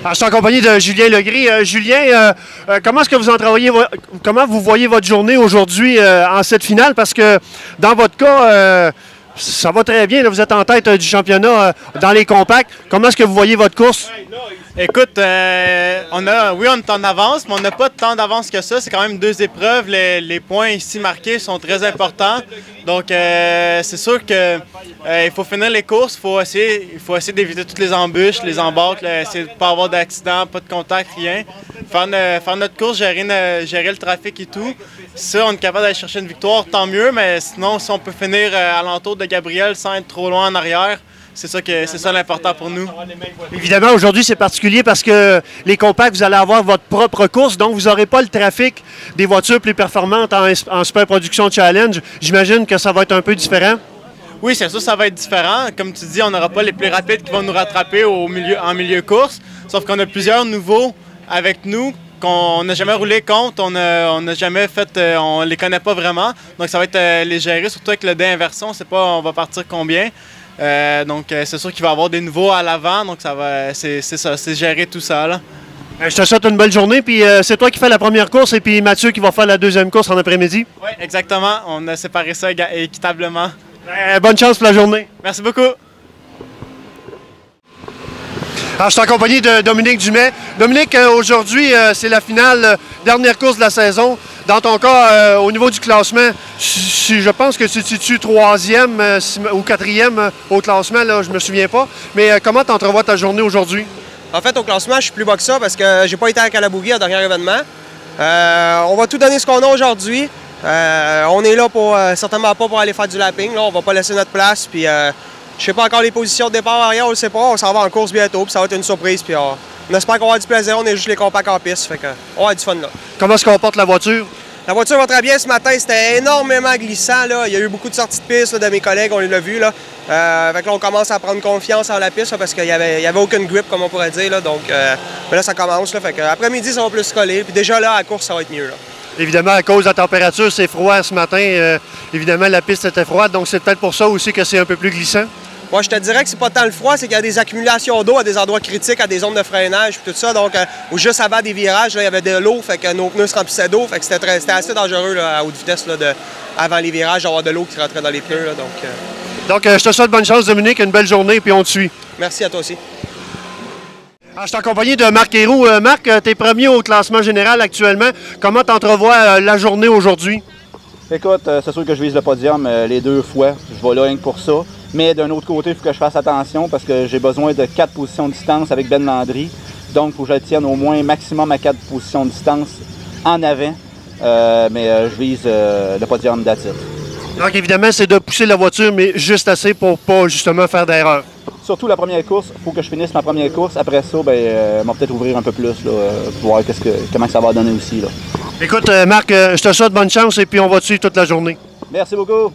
Alors, je suis en compagnie de Julien Legris. Julien, comment est-ce que vous entrevoyez, comment vous voyez votre journée aujourd'hui en cette finale? Parce que dans votre cas, ça va très bien. Là, vous êtes en tête du championnat dans les compacts. Comment est-ce que vous voyez votre course? Écoute, on est en avance, mais on n'a pas tant d'avance que ça. C'est quand même 2 épreuves. Les points ici marqués sont très importants. Donc, c'est sûr qu'il faut finir les courses. Il faut essayer d'éviter toutes les embûches, les embarques, essayer de ne pas avoir d'accident, pas de contact, rien. Faire notre course, gérer le trafic et tout. Si on est capable d'aller chercher une victoire, tant mieux. Mais sinon, si on peut finir à l'entour de Gabriel sans être trop loin en arrière, c'est ça l'important pour nous. Évidemment, aujourd'hui, c'est particulier parce que les compacts, vous allez avoir votre propre course, donc vous n'aurez pas le trafic des voitures plus performantes en Super Production Challenge. J'imagine que ça va être un peu différent. Oui, c'est sûr, ça va être différent. Comme tu dis, on n'aura pas les plus rapides qui vont nous rattraper en milieu course, sauf qu'on a plusieurs nouveaux avec nous qu'on n'a jamais roulé contre, on n'a jamais fait, on les connaît pas vraiment. Donc ça va être les gérer, surtout avec le dé inversion, on ne sait pas on va partir combien. Donc, c'est sûr qu'il va y avoir des nouveaux à l'avant, donc c'est gérer tout ça. Là. Je te souhaite une belle journée, puis c'est toi qui fais la première course et puis Mathieu qui va faire la deuxième course en après-midi. Oui, exactement. On a séparé ça équitablement. Bonne chance pour la journée. Merci beaucoup. Alors, je suis en compagnie de Dominique Dumais. Dominique, aujourd'hui, c'est la finale, dernière course de la saison. Dans ton cas, au niveau du classement, je pense que tu te situes 3e ou 4e au classement, là, je me souviens pas. Mais comment tu entrevois ta journée aujourd'hui? En fait, au classement, je suis plus bas que ça parce que j'ai pas été à Calabougie au dernier événement. On va tout donner ce qu'on a aujourd'hui. On est là pour certainement pas pour aller faire du lapping. Là. On va pas laisser notre place. Puis, je sais pas encore les positions de départ arrière, on le sait pas. On s'en va en course bientôt, puis ça va être une surprise. Puis, on espère qu'on va avoir du plaisir. On est juste les compacts en piste. Fait que, on va avoir du fun là. Comment se comporte la voiture? La voiture va très bien ce matin, c'était énormément glissant. Là. Il y a eu beaucoup de sorties de piste là, de mes collègues, on les a vus. Là. Fait que là, on commence à prendre confiance en la piste là, parce qu'il n'y avait aucune grip, comme on pourrait dire. Là. Donc, mais là, ça commence. Là. Fait que, après-midi, ça va plus coller. Puis déjà là, à la course, ça va être mieux. Là. Évidemment, à cause de la température, c'est froid ce matin. Évidemment, la piste était froide, donc c'est peut-être pour ça aussi que c'est un peu plus glissant. Moi, je te dirais que c'est pas tant le froid, c'est qu'il y a des accumulations d'eau à des endroits critiques, à des zones de freinage et tout ça. Donc, juste avant des virages, là, il y avait de l'eau, fait que nos pneus se remplissaient d'eau. Fait que c'était assez dangereux là, à haute vitesse là, avant les virages, d'avoir de l'eau qui rentrait dans les pneus. Là, donc, je te souhaite bonne chance, Dominique, une belle journée, puis on te suit. Merci à toi aussi. Alors, je suis en compagnie de Marc Héroux. Marc, tu es premier au classement général actuellement. Comment tu entrevois la journée aujourd'hui? Écoute, c'est sûr que je vise le podium les 2 fois. Je vais là rien que pour ça. Mais d'un autre côté, il faut que je fasse attention parce que j'ai besoin de 4 positions de distance avec Ben Landry. Donc, il faut que je tienne au moins maximum à 4 positions de distance en avant. Mais je vise le podium d'attitude. Donc, évidemment, c'est de pousser la voiture, mais juste assez pour pas justement faire d'erreur. Surtout la première course, il faut que je finisse ma première course. Après ça, on va peut-être ouvrir un peu plus là, pour voir comment ça va donner aussi. Là. Écoute, Marc, je te souhaite bonne chance et puis on va te suivre toute la journée. Merci beaucoup.